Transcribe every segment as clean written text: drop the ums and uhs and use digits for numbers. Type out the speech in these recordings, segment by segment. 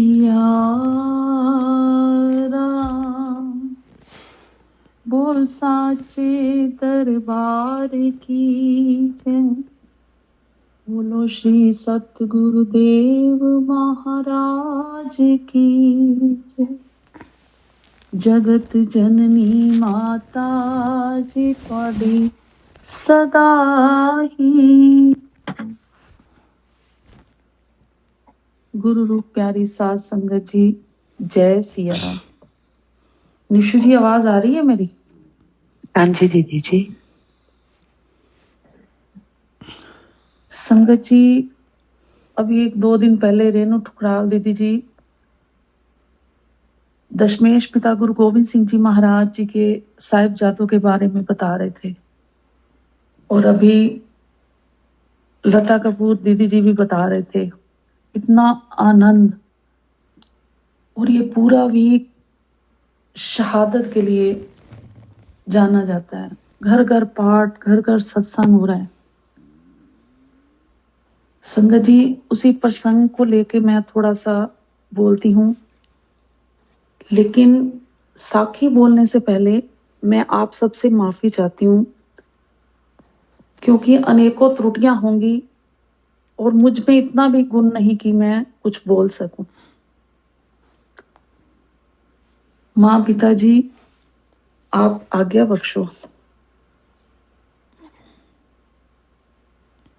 सिया राम, बोल साचे दरबार की जय। बोलो श्री सतगुरुदेव महाराज की जय। जगत जननी माता जी थोड़ी सदा ही। गुरु रूप प्यारी साध संगत जी, जय सिया राम। निशु जी, आवाज आ रही है मेरी? हाँ जी दीदी जी। संगत जी, अभी 1-2 दिन पहले रेणु ठुकराल दीदी जी दशमेश पिता गुरु गोविंद सिंह जी महाराज जी के साहिबजादों के बारे में बता रहे थे, और अभी लता कपूर दीदी जी भी बता रहे थे। इतना आनंद, और ये पूरा वीक शहादत के लिए जाना जाता है। घर घर पाठ, घर घर सत्संग हो रहा है। संगत जी, उसी प्रसंग को लेके मैं थोड़ा सा बोलती हूँ, लेकिन साखी बोलने से पहले मैं आप सबसे माफी चाहती हूँ, क्योंकि अनेकों त्रुटियां होंगी और मुझ में इतना भी गुण नहीं कि मैं कुछ बोल सकूं। माँ पिताजी, आप आज्ञा बख्शो।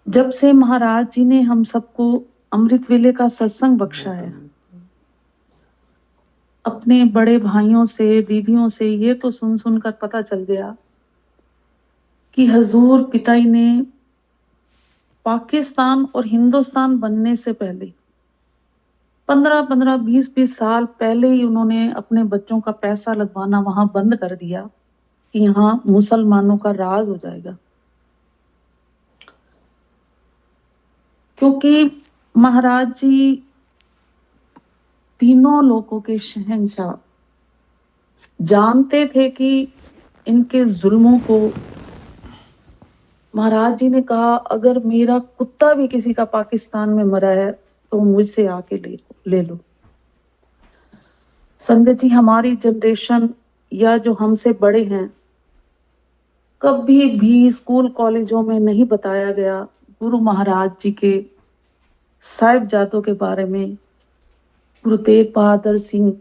जब से महाराज जी ने हम सबको अमृत वेले का सत्संग बख्शा है, अपने बड़े भाइयों से, दीदियों से ये तो सुन सुनकर पता चल गया कि हजूर पिताई ने पाकिस्तान और हिंदुस्तान बनने से पहले 15-15, 20-20 साल पहले ही उन्होंने अपने बच्चों का पैसा लगवाना वहां बंद कर दिया कि यहां मुसलमानों का राज हो जाएगा। क्योंकि महाराज जी तीनों लोगों के शहंशाह, जानते थे कि इनके जुल्मों को, महाराज जी ने कहा अगर मेरा कुत्ता भी किसी का पाकिस्तान में मरा है तो मुझसे आके ले लो। संगत जी, हमारी जनरेशन या जो हमसे बड़े हैं, कभी भी स्कूल कॉलेजों में नहीं बताया गया गुरु महाराज जी के साहिबजादों के बारे में। गुरु तेग बहादुर सिंह,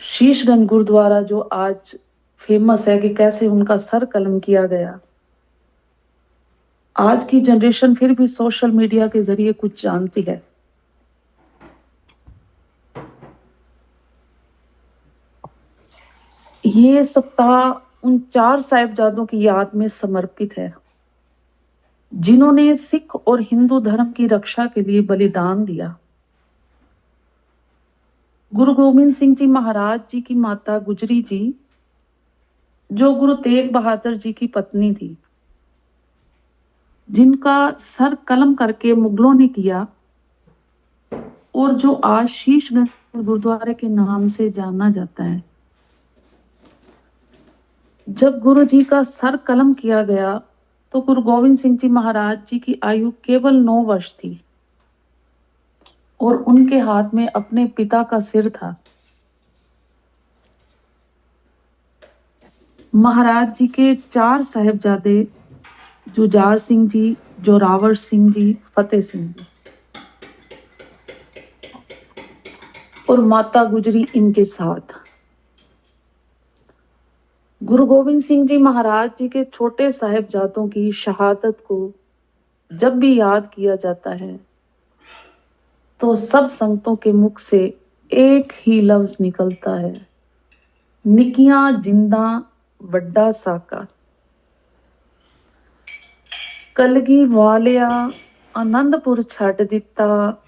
शीशगंज गुरुद्वारा जो आज फेमस है कि कैसे उनका सर कलम किया गया। आज की जनरेशन फिर भी सोशल मीडिया के जरिए कुछ जानती है। ये सप्ताह उन 4 साहिबजादों की याद में समर्पित है, जिन्होंने सिख और हिंदू धर्म की रक्षा के लिए बलिदान दिया। गुरु गोविंद सिंह जी महाराज जी की माता गुजरी जी, जो गुरु तेग बहादुर जी की पत्नी थी, जिनका सर कलम करके मुगलों ने किया, और जो आज शीशगंज गुरुद्वारे के नाम से जाना जाता है। जब गुरु जी का सर कलम किया गया तो गुरु गोविंद सिंह जी महाराज जी की आयु केवल 9 वर्ष थी, और उनके हाथ में अपने पिता का सिर था। महाराज जी के 4 साहिबजादे, जुझार सिंह जी, जोरावर सिंह जी, फतेह सिंह जी, और माता गुजरी इनके साथ। गुरु गोविंद सिंह जी महाराज जी के छोटे साहिबजादों की शहादत को जब भी याद किया जाता है तो सब संतों के मुख से एक ही लफ्ज निकलता है, निकियां जिंदा वड्डा साका। कलगी वालिया आनंदपुर छड़ दिता,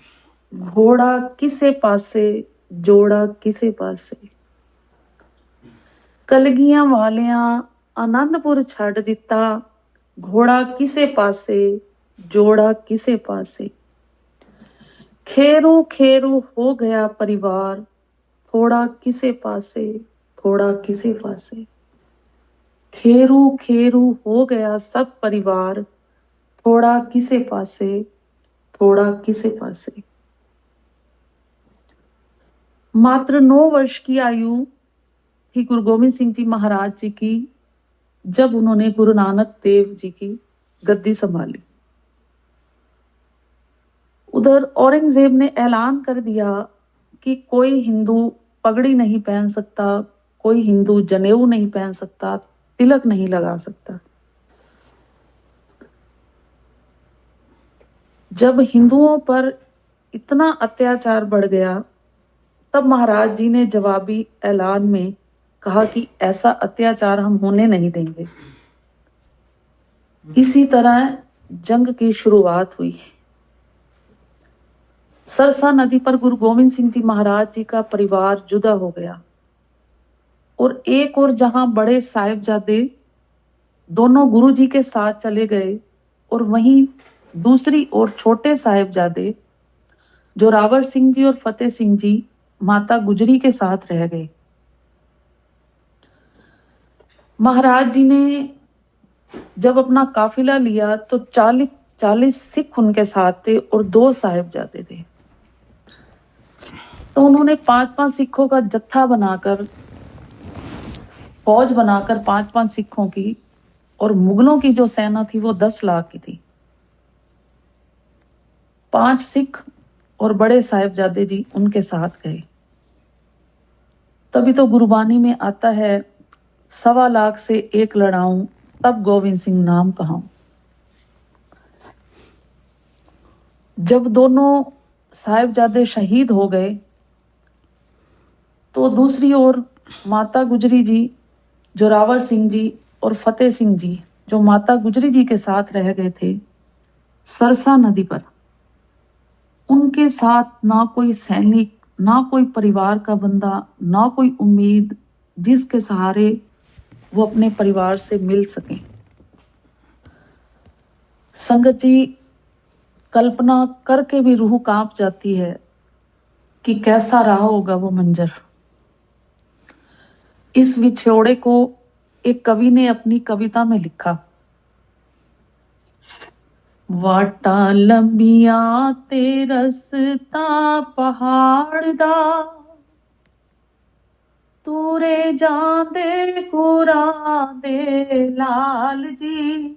घोड़ा किसे पासे जोड़ा किसे पासे। कलगियां वालिया आनंदपुर छड़ दिता, घोड़ा किसे पासे जोड़ा किसे पासे। खेरू खेरू हो गया परिवार, थोड़ा किसे पासे थोड़ा किसे पासे। खेरू खेरू हो गया सब परिवार, थोड़ा किसे पासे थोड़ा किसे पासे। मात्र 9 वर्ष की आयु थी गुरु गोविंद सिंह जी महाराज जी की जब उन्होंने गुरु नानक देव जी की गद्दी संभाली। उधर औरंगजेब ने ऐलान कर दिया कि कोई हिंदू पगड़ी नहीं पहन सकता, कोई हिंदू जनेऊ नहीं पहन सकता, तिलक नहीं लगा सकता। जब हिंदुओं पर इतना अत्याचार बढ़ गया तब महाराज जी ने जवाबी ऐलान में कहा कि ऐसा अत्याचार हम होने नहीं देंगे। इसी तरह जंग की शुरुआत हुई। सरसा नदी पर गुरु गोविंद सिंह जी महाराज जी का परिवार जुदा हो गया और एक और जहां बड़े साहिबजादे दोनों गुरु जी के साथ चले गए और वहीं दूसरी ओर छोटे साहिबजादे जोरावर सिंह जी और फतेह सिंह जी माता गुजरी के साथ रह गए। महाराज जी ने जब अपना काफिला लिया तो 40 सिख उनके साथ थे और 2 साहिबजादे थे। तो उन्होंने 5-5 सिखों का जत्था बनाकर, फौज बनाकर 5-5 सिखों की, और मुगलों की जो सेना थी वो 10 लाख की थी। 5 सिख और बड़े साहिबजादे जी उनके साथ गए। तभी तो गुरबानी में आता है, 1.25 लाख से एक लड़ाऊं तब गोविंद सिंह नाम कहाऊं। जब दोनों साहिबजादे शहीद हो गए तो दूसरी ओर माता गुजरी जी, जोरावर सिंह जी और फतेह सिंह जी जो माता गुजरी जी के साथ रह गए थे सरसा नदी पर, उनके साथ ना कोई सैनिक, ना कोई परिवार का बंदा, ना कोई उम्मीद जिसके सहारे वो अपने परिवार से मिल सके। संगत जी, कल्पना करके भी रूह कांप जाती है कि कैसा रहा होगा वो मंजर। इस विछोड़े को एक कवि ने अपनी कविता में लिखा, वाटा लंबिया ते रस्ता पहाड़ दा, तूरे जांदे कुरा दे लाल जी,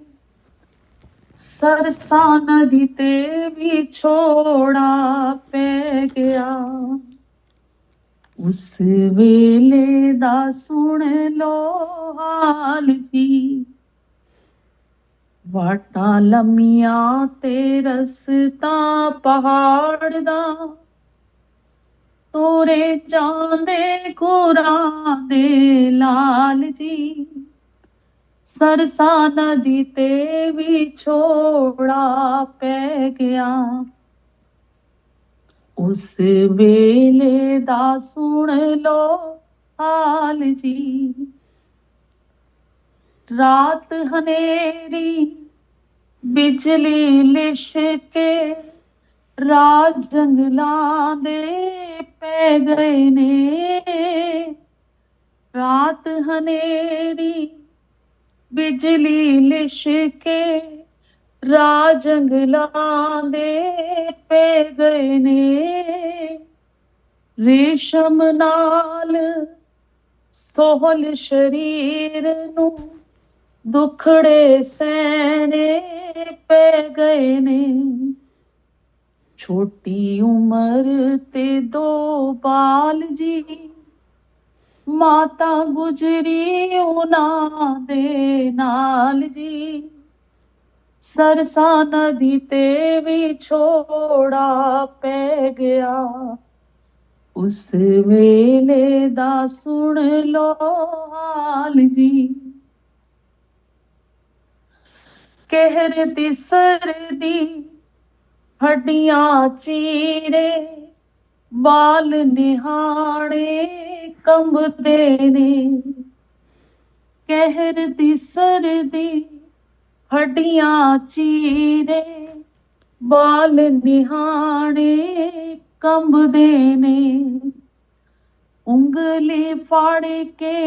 सरसा नदी ते भी छोड़ा पै गया, उस वेले दा सुन लो हाल जी, वाटा लम्मिया ते रस्ता पहाड़ दा, तोरे जांदे कुरा दे लाल जी, सरसा नदी ते भी छोड़ा पै गया, उस वेले दा सुन लो हाल जी, रात हनेरी बिजली लिशके राज जंगलां दे पै गए ने, रात हनेरी बिजली लिशके राज जंगलां दे पै गए ने, रेशम नाल सोहल शरीर नू दुखड़े सहने पै गए ने, छोटी उम्र ते 2 बाल जी, माता गुजरी उन्हां दे नाल जी, सरसा नदी ते भी छोड़ा पै गया, उस वेले दा सुन लो हाल जी, कहर दी सरदी हड्डियां चीरे बाल निहाड़े कंबदे ने, कहर दी सरदी हड्डियां चीरे बाल निहाड़े कंबदे ने, उंगली फाड़ के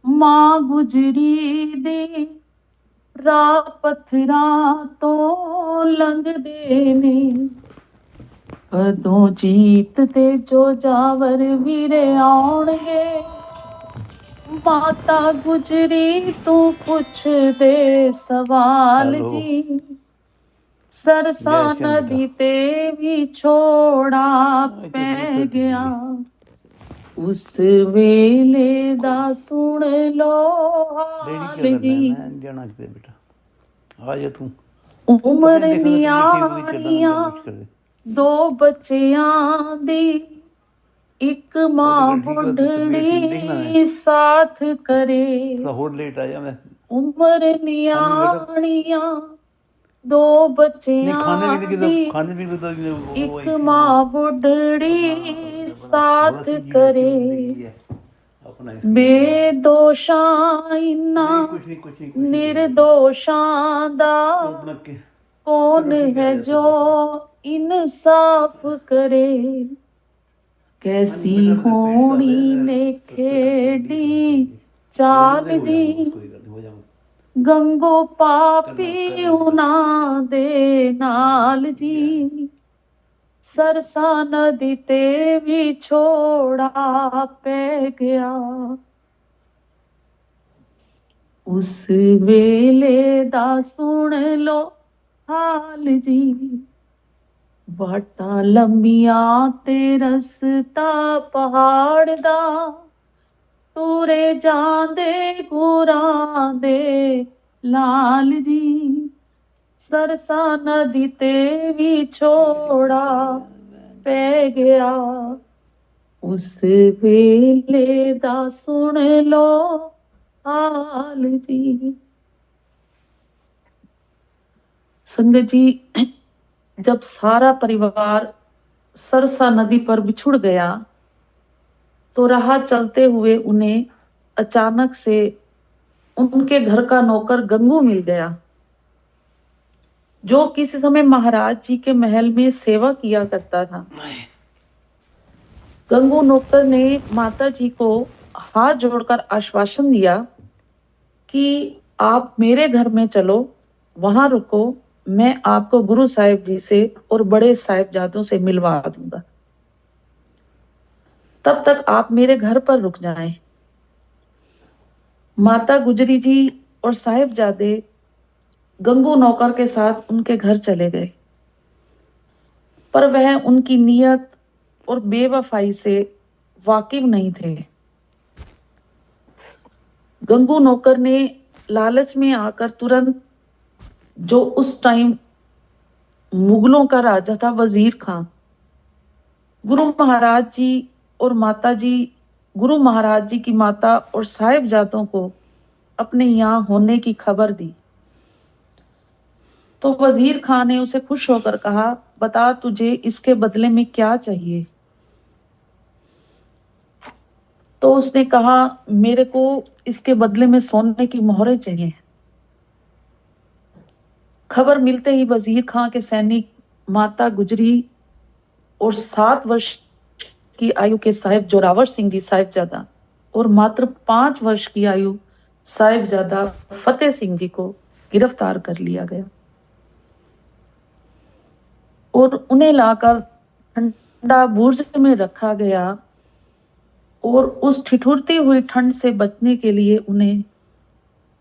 मां गुजरी दी राह पत्थरां तो लंघदे ने, कदों जीत ते जो जावर वीरे आउणगे, माता गुजरी तू पुछ दे सवाल जी। सरसा नदी ते भी छोड़ा पै गया, उस वेले दा सुन लो हाल जी। उमर नियाणियां दो बच्चियां दी, एक मां बुढ़ड़ी साथ करे। उमर नियाणियां दो बच्चियां दी, एक मां बुढ़ड़ी साथ करे। बेदोषां इन्ना निर्दोषां दा कौन है जो इंसाफ करे। कैसी होनी ने खेड़ी चाल जी, गंगो पापी उना दे नाल जी। सरसा नदी ते भी छोड़ा पै गया, उस वेले दा सुन लो हाल जी। बाटा लंबिया ते रस्ता पहाड़ दा, तुरे जांदे गुरां दे लाल जी। सरसा नदी ते भी छोड़ा पै गया, उस वेले दा सुन लो हाल जी। संगत जी, जब सारा परिवार सरसा नदी पर बिछुड़ गया तो राह चलते हुए उन्हें अचानक से उनके घर का नौकर गंगू मिल गया, जो किसी समय महाराज जी के महल में सेवा किया करता था। गंगू नौकर ने माता जी को हाथ जोड़कर आश्वासन दिया कि आप मेरे घर में चलो, वहां रुको, मैं आपको गुरु साहिब जी से और बड़े साहिबजादों से मिलवा दूंगा, तब तक आप मेरे घर पर रुक जाएं। माता गुजरी जी और साहिबजादे गंगू नौकर के साथ उनके घर चले गए, पर वह उनकी नीयत और बेवफाई से वाकिफ नहीं थे। गंगू नौकर ने लालच में आकर तुरंत जो उस टाइम मुगलों का राजा था वजीर खां, गुरु महाराज जी और माता जी, गुरु महाराज जी की माता और साहिबजादों को अपने यहाँ होने की खबर दी। तो वजीर खान ने उसे खुश होकर कहा, बता तुझे इसके बदले में क्या चाहिए। तो उसने कहा, मेरे को इसके बदले में सोने की मोहरें चाहिए। खबर मिलते ही वजीर खां के सैनिक माता गुजरी और 7 वर्ष की आयु के साहिब जोरावर सिंह जी साहिबजादा और मात्र 5 वर्ष की आयु साहिबजादा फतेह सिंह जी को गिरफ्तार कर लिया गया और उन्हें लाकर ठंडा बुर्ज में रखा गया और उस ठिठुरती हुई ठंड से बचने के लिए उन्हें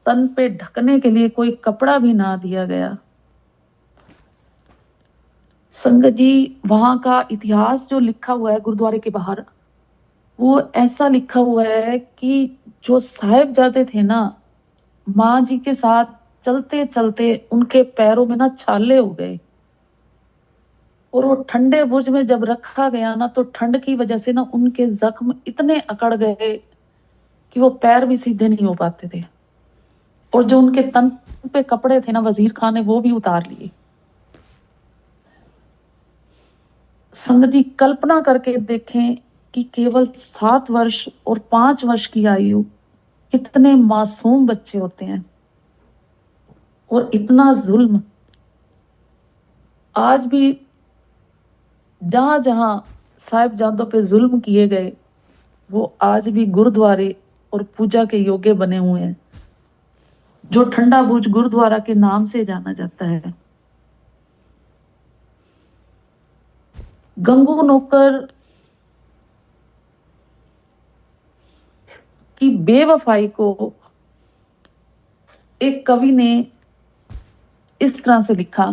तन पे ढकने के लिए कोई कपड़ा भी ना दिया गया। संगत जी, वहां का इतिहास जो लिखा हुआ है गुरुद्वारे के बाहर, वो ऐसा लिखा हुआ है कि जो साहिबजादे थे ना, माँ जी के साथ चलते चलते उनके पैरों में ना छाले हो गए और वो ठंडे बुर्ज में जब रखा गया ना, तो ठंड की वजह से ना उनके जख्म इतने अकड़ गए कि वो पैर भी सीधे नहीं हो पाते थे और जो उनके तन पे कपड़े थे ना, वजीर खान ने वो भी उतार लिए। संगत जी, कल्पना करके देखें कि केवल 7 वर्ष और 5 वर्ष की आयु, कितने मासूम बच्चे होते हैं और इतना जुल्म। आज भी जहां जहां साहिबजादों पे जुल्म किए गए, वो आज भी गुरुद्वारे और पूजा के योग्य बने हुए हैं, जो ठंडा बुर्ज गुरुद्वारा के नाम से जाना जाता है। गंगू नौकर की बेवफाई को एक कवि ने इस तरह से लिखा,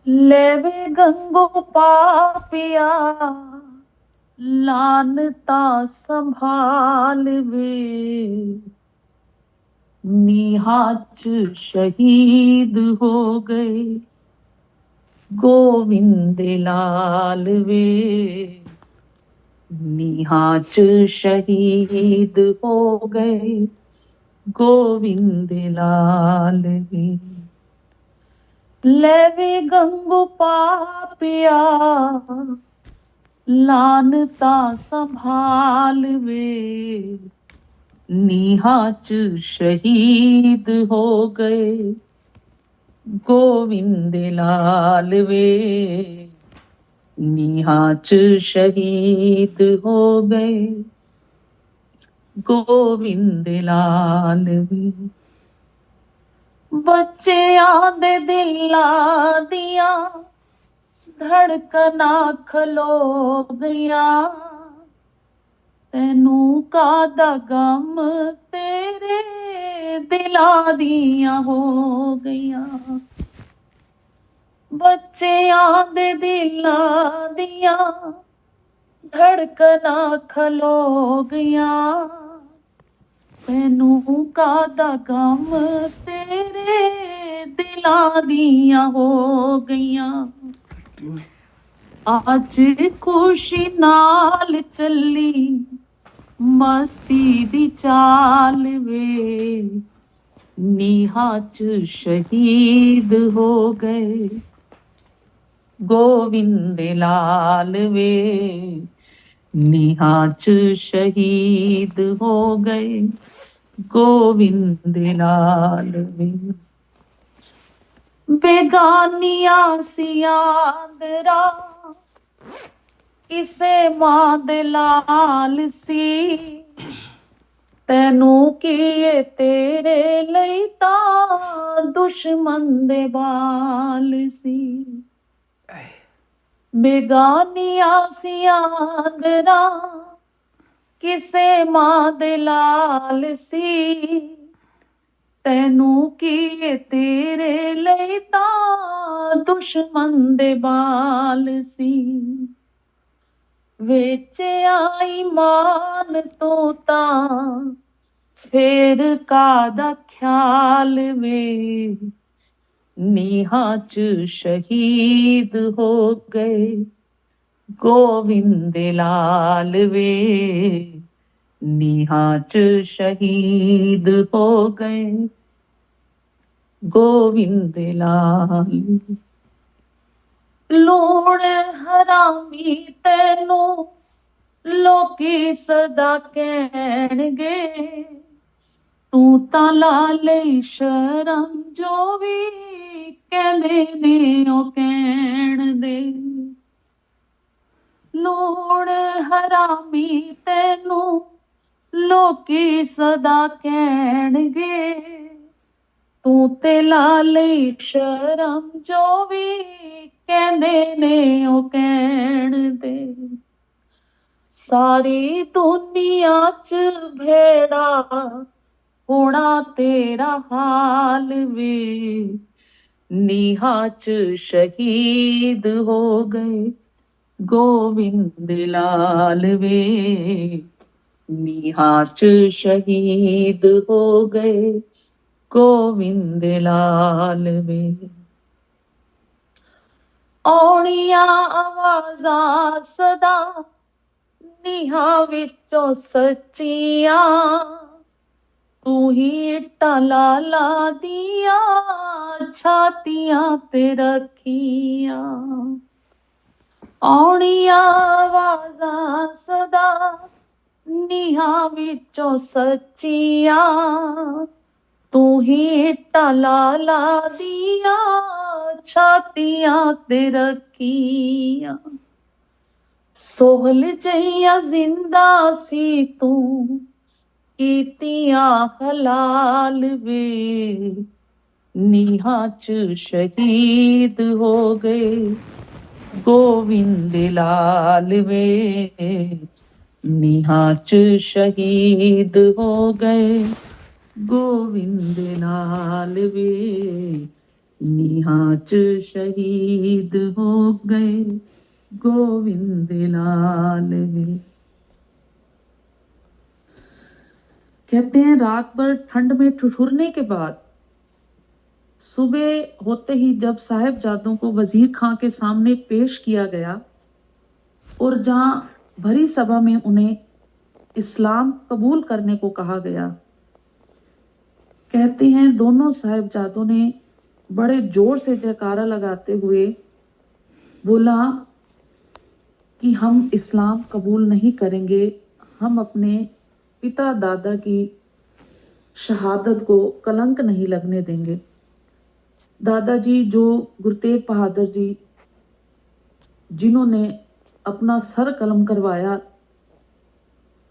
लेवे गंगो पापिया लानता संभाल वे, निहाच शहीद हो गए गोविंद लाल वे, निहाच शहीद हो गए गोविंद लाल वे, लेवे गंगू पापिया लानता संभाल वे, निहाच शहीद हो गए गोविंद लाल वे, निहाच शहीद हो गए गोविंद लाल वे, बच्चे आंदे दिला दिया धड़कना खलो गया, तेनू कादा गम तेरे दिला दिया हो गया, बच्चे आंदे दिला दिया धड़कना खलो गया, तेनू कादा गम तेरे दिला दिया हो गया, आज खुशी नाल चली मस्ती दी चाल वे, निहाच शहीद हो गए गोविंद लाल वे, निहाच शहीद हो गए गोविंद लाल वे, बेगानिया सियादरा किसे मां दे लाल सी, तेनू किए तेरे लई तां दुश्मन दे बाल सी, बेगानिया सियादरा किसे मां दे लाल सी, तेनू किए तेरे लई तां दुश्मन दे बाल सी, वेचया ईमान तो तां फेर कादा ख्याल वे, निहाच शहीद हो गए गोविंद लाल वे, निहाच शहीद हो गए गोविंद लाल, लूण हरामी तेनू लोकी सदा कहणगे, तू तां ला लई शरम जो भी कहंदे ने ओ कहण दे, लूण हरामी तेनू लोकी सदा कहणगे, तू ते ला लई शरम जो भी कहंदे ने ओ कहण दे, सारी दुनिया च भेड़ा होना तेरा हाल वे, निहाच शहीद हो गए गोविंद लाल वे, निहाच शहीद हो गए गोविंद लाल वे, औणिया आवाज़ां सदा निहा विचों सच्चियां, तू ही टलाला दिया छातियां ते रखियां, औणिया आवाज़ां सदा निहा विचों सच्चियां, तू ही टलाला दिया छातियां ते रखियां, सोहल जइया जिंदा सी तू कीतियां हलाल वे, निहाच शहीद हो गए गोविंद लाल वे, निहाच शहीद हो गए गोविंद लाल वे, निहाच शहीद हो गए गोविंद लाल वे। कहते हैं रात भर ठंड में ठिठुरने के बाद सुबह होते ही जब साहिबजादों को वजीर खां के सामने पेश किया गया और जहां भरी सभा में उन्हें इस्लाम कबूल करने को कहा गया, कहते हैं दोनों साहिबजादों ने बड़े जोर से जयकारा लगाते हुए बोला कि हम इस्लाम कबूल नहीं करेंगे, हम अपने पिता दादा की शहादत को कलंक नहीं लगने देंगे। दादाजी जो गुरु तेग बहादुर जी जिन्होंने अपना सर कलम करवाया,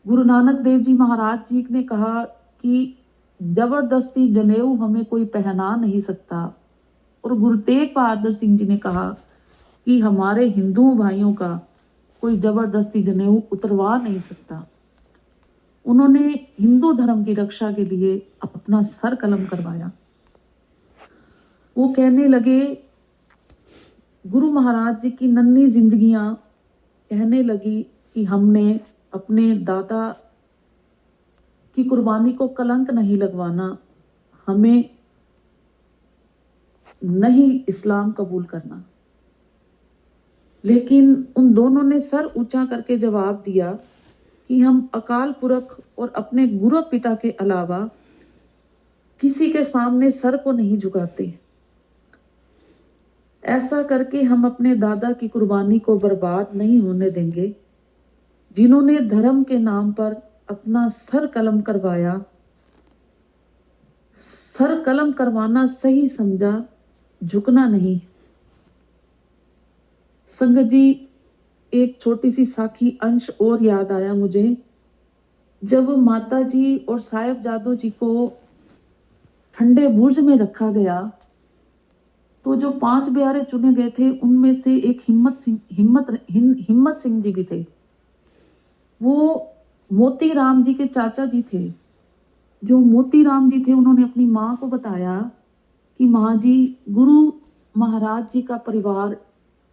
गुरु नानक देव जी महाराज जी ने कहा कि जबरदस्ती जनेऊ हमें कोई पहना नहीं सकता, और गुरु तेग बहादुर सिंह जी ने कहा कि हमारे हिंदू भाइयों का कोई जबरदस्ती जनेऊ उतरवा नहीं सकता। उन्होंने हिंदू धर्म की रक्षा के लिए अपना सर कलम करवाया। वो कहने लगे, गुरु महाराज जी की नन्ही जिंदगियां कहने लगी कि हमने अपने दादा की कुर्बानी को कलंक नहीं लगवाना, हमें नहीं इस्लाम कबूल करना। लेकिन उन दोनों ने सर ऊंचा करके जवाब दिया कि हम अकाल पुरख और अपने गुरु पिता के अलावा किसी के सामने सर को नहीं झुकाते। ऐसा करके हम अपने दादा की कुर्बानी को बर्बाद नहीं होने देंगे। जिन्होंने धर्म के नाम पर अपना सर कलम करवाया, सर कलम करवाना सही समझा, झुकना नहीं। संगत जी, एक छोटी सी साखी अंश और याद आया मुझे। जब माता जी और साहिबजादों जी को ठंडे बुर्ज में रखा गया तो जो 5 प्यारे चुने गए थे उनमें से एक हिम्मत सिंह जी भी थे। वो मोती राम जी के चाचा जी थे। जो मोती राम जी थे उन्होंने अपनी माँ को बताया कि माँ जी, गुरु महाराज जी का परिवार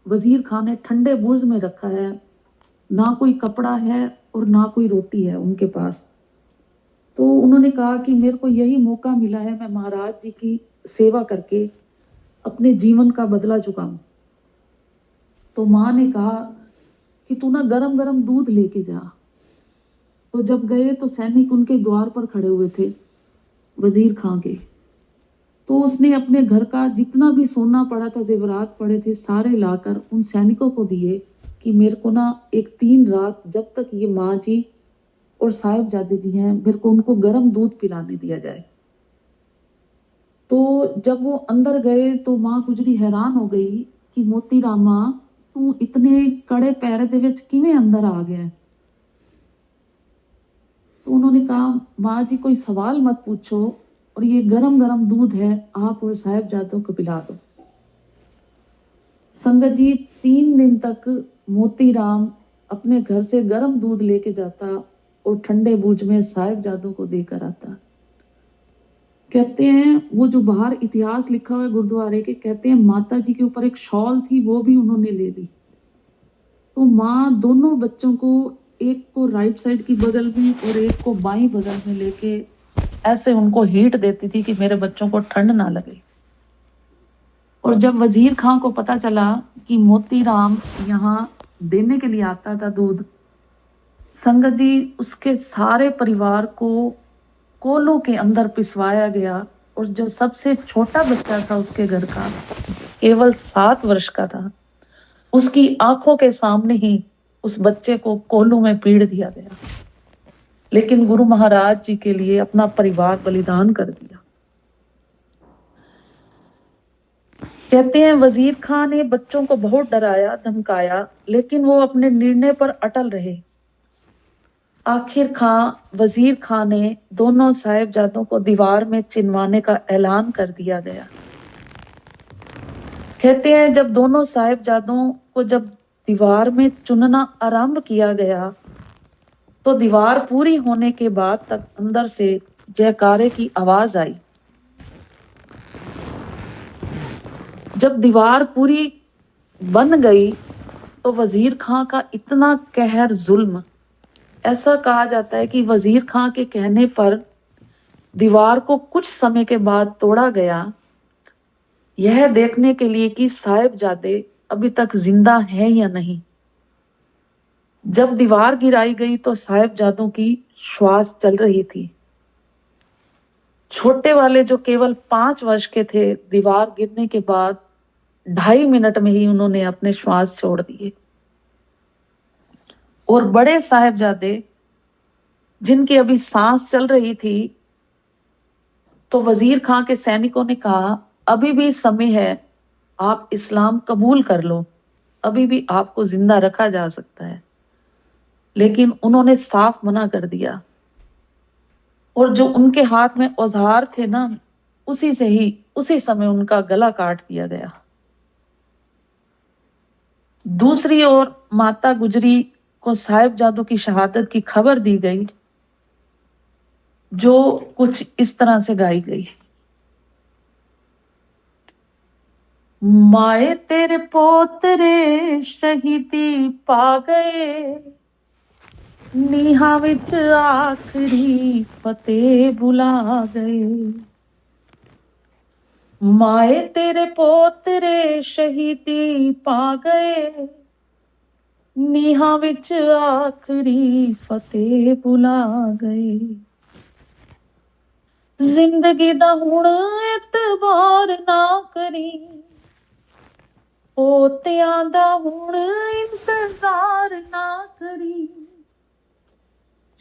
वजीर खान ने ठंडे बुर्ज में रखा है, ना कोई कपड़ा है और ना कोई रोटी है उनके पास। तो उन्होंने कहा कि मेरे को यही मौका मिला है, मैं महाराज जी की सेवा करके अपने जीवन का बदला चुकाऊं। तो माँ ने कहा कि तू ना गरम गरम दूध लेके जा। तो जब गए तो सैनिक उनके द्वार पर खड़े हुए थे वजीर खां के। तो उसने अपने घर का जितना भी सोना पड़ा था, जेवरात पड़े थे, सारे लाकर उन सैनिकों को दिए कि मेरे को ना एक 3 रात जब तक ये माँ जी और साहिबजादे जी हैं, मेरे को उनको गर्म दूध पिलाने दिया जाए। तो जब वो अंदर गए तो माँ गुजरी हैरान हो गई कि मोती रामा, तू इतने कड़े पैरे दे विच किवें अंदर आ गया। तो उन्होंने कहा, माँ जी कोई सवाल मत पूछो और ये गरम गरम दूध है, आप और साहिबजादों को पिला दो। संगत जी, 3 दिन तक मोती राम अपने घर से गरम दूध लेके जाता और ठंडे बुर्ज में साहिबजादों को देकर आता। कहते हैं वो जो बाहर इतिहास लिखा हुआ है गुरुद्वारे के, कहते हैं माता जी के ऊपर एक शॉल थी, वो भी उन्होंने ले ली। तो माँ दोनों बच्चों को, एक को राइट साइड की बगल में और एक को बाईं बगल में लेके ऐसे उनको हीट देती थी कि मेरे बच्चों को ठंड ना लगे। और जब वजीर खां को पता चला कि मोती राम यहाँ देने के लिए आता था दूध, संगत जी, उसके सारे परिवार को कोलों के अंदर पिसवाया गया। और जो सबसे छोटा बच्चा था उसके घर का, केवल 7 वर्ष का था, उसकी आंखों के सामने ही उस बच्चे को कोलों में पीड़ दिया गया। लेकिन गुरु महाराज जी के लिए अपना परिवार बलिदान कर दिया। कहते हैं वजीर खान ने बच्चों को बहुत डराया धमकाया, लेकिन वो अपने निर्णय पर अटल रहे। आखिर खां वजीर खां ने दोनों साहिबजादों को दीवार में चिनवाने का ऐलान कर दिया गया। कहते हैं जब दोनों साहिबजादों को जब दीवार में चुनना आरंभ किया गया तो दीवार पूरी होने के बाद तक अंदर से जयकारे की आवाज आई। जब दीवार पूरी बन गई तो वजीर खां का इतना कहर जुल्म, ऐसा कहा जाता है कि वजीर खां के कहने पर दीवार को कुछ समय के बाद तोड़ा गया, यह देखने के लिए कि साहिबजादे अभी तक जिंदा हैं या नहीं। जब दीवार गिराई गई तो साहिबजादों की श्वास चल रही थी। छोटे वाले जो केवल 5 वर्ष के थे, दीवार गिरने के बाद 2.5 मिनट में ही उन्होंने अपने श्वास छोड़ दिए। और बड़े साहिबजादे जिनकी अभी सांस चल रही थी, तो वजीर खां के सैनिकों ने कहा अभी भी समय है, आप इस्लाम कबूल कर लो, अभी भी आपको जिंदा रखा जा सकता है। लेकिन उन्होंने साफ मना कर दिया और जो उनके हाथ में औजार थे ना, उसी समय उनका गला काट दिया गया। दूसरी ओर माता गुजरी को साहिबजादों की शहादत की खबर दी गई, जो कुछ इस तरह से गाई गई। माए तेरे पोतरे शहीदी पा गए, नीहा विच आखरी फतेह बुला गए। माए तेरे पोतरे शहीदी पा गए, नीहा विच आखरी फतेह बुला गए। जिंदगी दा हुण एतबार ना करी, पोतियां दा हुण इंतजार ना करी।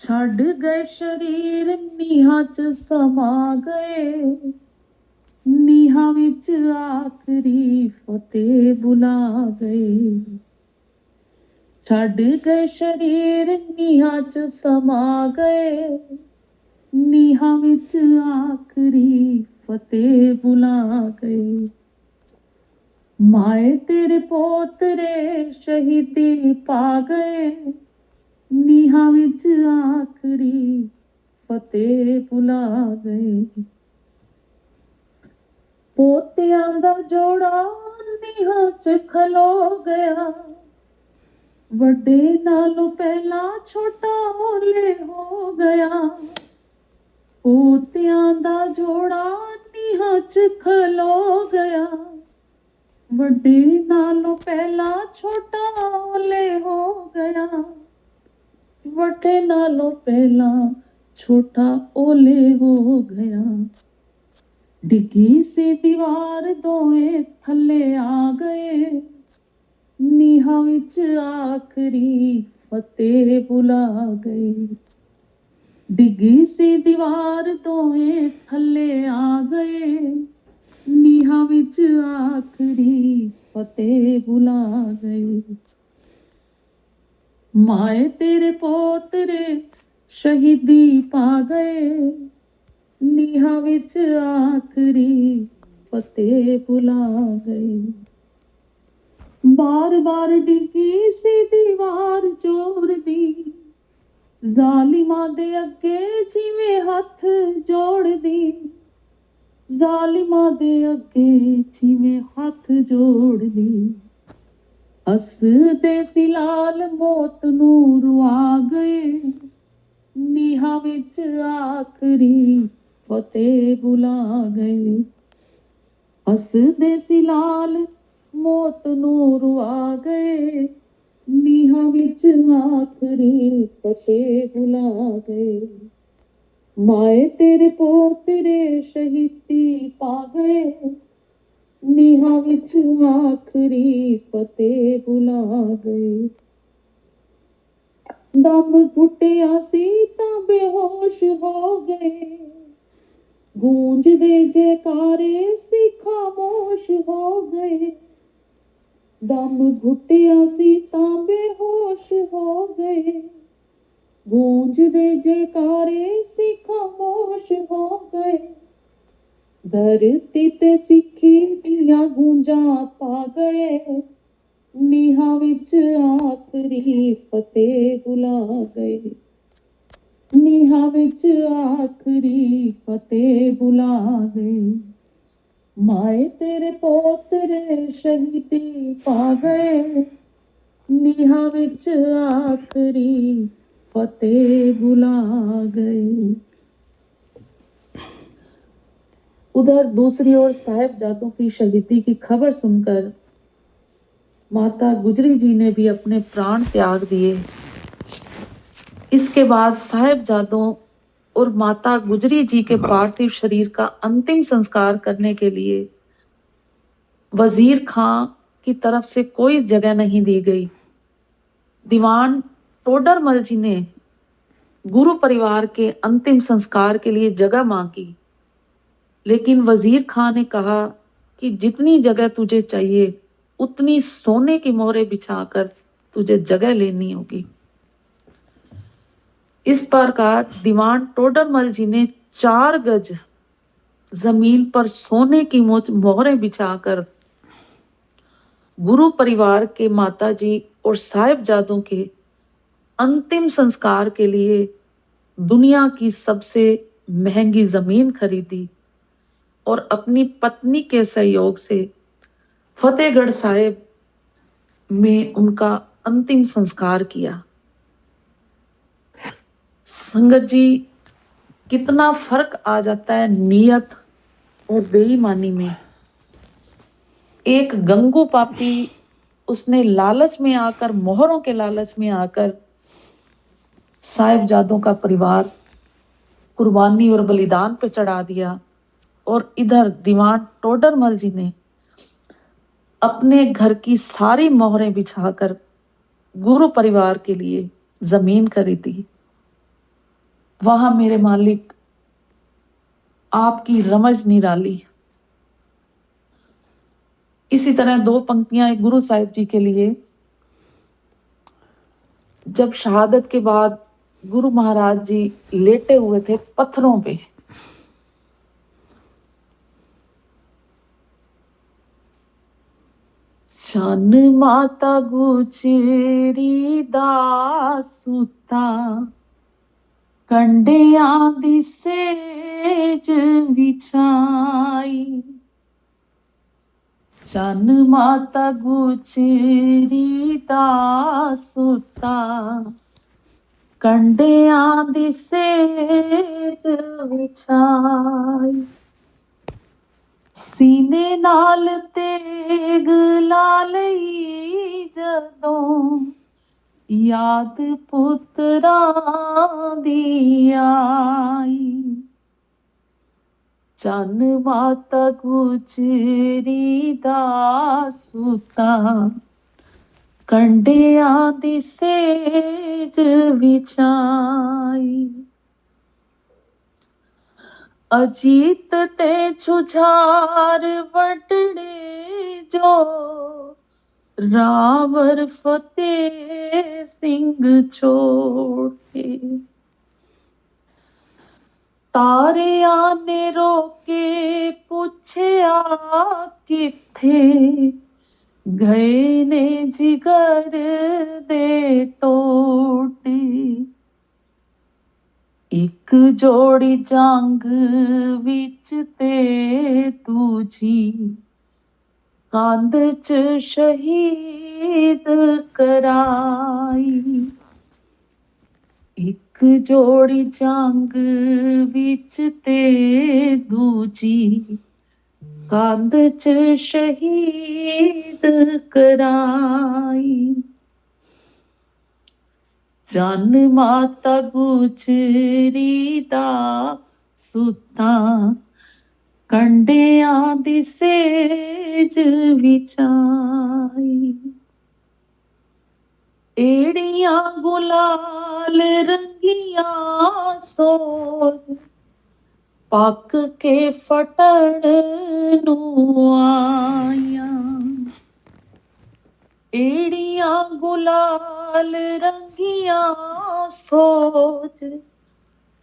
छड़ गए शरीर नीहा च समा गए, नीहा विच आखरी फतेह बुला गए। छड़ गए शरीर नीहा च समा गए, नीहा विच आखरी फतेह बुला गए। माए तेरे पोतरे शहीदी पा गए, नीहा विच आखरी फतेह बुला गए। पोतियां दा जोड़ा नीहा च खलो गया, वड्डे नालों पहला छोटा होले हो गया। पोतियां दा जोड़ा नीहा च खलो गया, वड्डे नालों पहला छोटा होले हो गया। वड्डे नालों पहला छोटा ओले हो गया। डिगी सी दीवार दोए थल्ले आ गए, नीहा विच आखरी फतेह बुला गए। डिगी सी दीवार दोए थल्ले आ गए, नीहा विच आखरी फतेह बुला गए। माए तेरे पोतरे शहीदी पा गए, नीहा विच आखरी फतेह बुला गए। बार बार डिगी सी दीवार जोर दी, जालिमा दे अगे जिवें हथ जोड़ दी। जालिमा दे अगे जिवें हथ जोड़ दी। हसदे सी लाल मौत नूं रुआ गए, नीहा विच आखरी फतेह बुला गए। हसदे सी लाल मौत नूं रुआ गए, नीहा विच आखरी फतेह बुला गए। माए तेरे पोतरे शहीदी पा गए, नीहा विच आखरी फतेह बुला गए। दम घुटिया सी तां बेहोश हो गए, गूंजदे जयकारे सी खामोश हो गए। दम घुटिया सी तां बेहोश हो गए, गूंज दे जयकारे से खामोश हो गए, धरती ते सिक्खी दियां गूंजां पा गए, नीहां विच आखरी फतेह बुला गए, नीहां विच आखरी फतेह बुला गए, माए तेरे पोतरे शहीदी पा गए, नीहां विच आखरी फतेह बुला गए। उधर दूसरी ओर साहिबजादों की शहीदी की खबर सुनकर माता गुजरी जी ने भी अपने प्राण त्याग दिए। इसके बाद साहिबजादों और माता गुजरी जी के पार्थिव शरीर का अंतिम संस्कार करने के लिए वजीर खां की तरफ से कोई जगह नहीं दी गई। दीवान टोडरमल जी ने गुरु परिवार के अंतिम संस्कार के लिए जगह मांगी, लेकिन वजीर खां ने कहा कि जितनी जगह तुझे चाहिए उतनी सोने की मोहरें बिछाकर तुझे जगह लेनी होगी। इस प्रकार दीवान टोडरमल जी ने 4 गज जमीन पर सोने की मोहरें बिछाकर गुरु परिवार के माताजी और साहिबजादों के अंतिम संस्कार के लिए दुनिया की सबसे महंगी जमीन खरीदी और अपनी पत्नी के सहयोग से फतेहगढ़ साहिब में उनका अंतिम संस्कार किया। संगत जी, कितना फर्क आ जाता है नियत और बेईमानी में। एक गंगू पापी, उसने लालच में आकर, मोहरों के लालच में आकर साहिबजादों का परिवार कुर्बानी और बलिदान पे चढ़ा दिया, और इधर दीवान टोडरमल जी ने अपने घर की सारी मोहरें बिछाकर गुरु परिवार के लिए जमीन खरीदी। वहां मेरे मालिक आपकी रमज निराली। इसी तरह 2 पंक्तियां गुरु साहिब जी के लिए। जब शहादत के बाद गुरु महाराज जी लेटे हुए थे पत्थरों पे, शन माता गुजरी दा सुता, कंडियां दी सेज विछाई, शन माता गुजरी दा सुता, कंडियां दी सेज विछाई, सीने नाल तेग ला लई जदों, याद पुत्तरां दी आई, चन माता गुजरी दा सुता, कंडियां दी सेज विछाई, अजीत ते छुझार वटड़े जो, रावर फतेह सिंह छोड़े, तारिया ने रोके पूछया किथे, गए ने जिगर दे टोटे, एक जोड़ी जंग विच ते दूजी, कंध च शहीद कराई, एक जोड़ी जंग विच ते दूजी, कंध च शहीद कराई, जन माता गुजरी दा सुता, कंडियां दी सेज विछाई, एड़ियां गुलाल रंगियां सोज, पक के फटण नू आया, एड़ियां गुलाल रंगियां सोच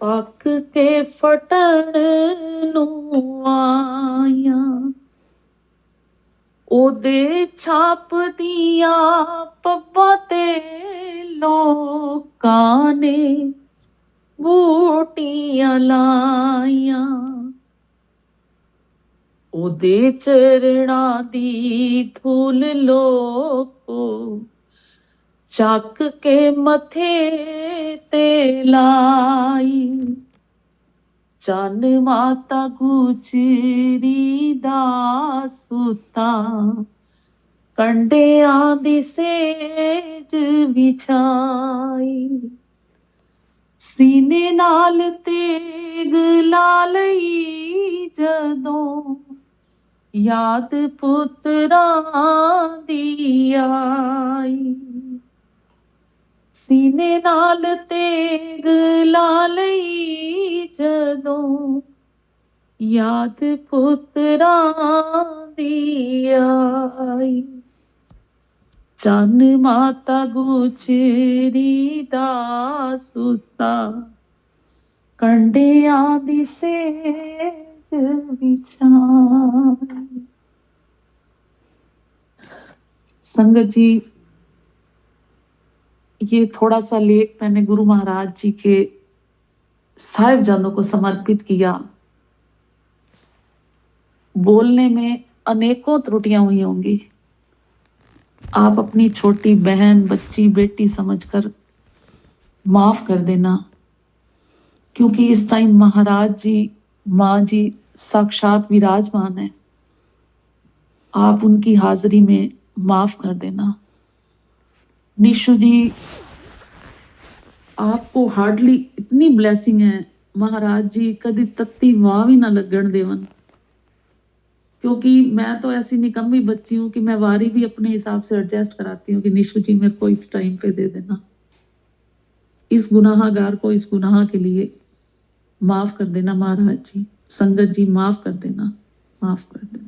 पक के फटण नूं आया ओदे छाप दिया पब्बा ते लोकां ने बूटियां लाइया ओदे चरणा दी धूल लोको चक के मथे ते लाई चन माता गुजरी दा सुता कंडियां दी सेज विछाई सीने नाल तेग ला लई जदों याद पुत्रां दी आई सीने नाल तेग ला लई जदों याद पुत्रां दी आई चन माता गुजरी दा सुता कंडियां दी सेज विछाई। संगत जी, ये थोड़ा सा लेख मैंने गुरु महाराज जी के साहिबजादों को समर्पित किया। बोलने में अनेकों त्रुटियां हुई होंगी, आप अपनी छोटी बहन बच्ची बेटी समझकर माफ कर देना, क्योंकि इस टाइम महाराज जी माँ जी साक्षात विराजमान है। आप उनकी हाजिरी में माफ कर देना। निशु जी, आपको हार्डली इतनी ब्लेसिंग है, महाराज जी कदी तत्ती वाह भी ना लगन देवन, क्योंकि मैं तो ऐसी निकम्मी बच्ची हूं कि मैं वारी भी अपने हिसाब से एडजस्ट कराती हूँ कि निशु जी मेरे को इस टाइम पे दे देना। इस गुनाहगार को इस गुनाह के लिए माफ कर देना महाराज जी। संगत जी माफ कर देना, माफ कर देना।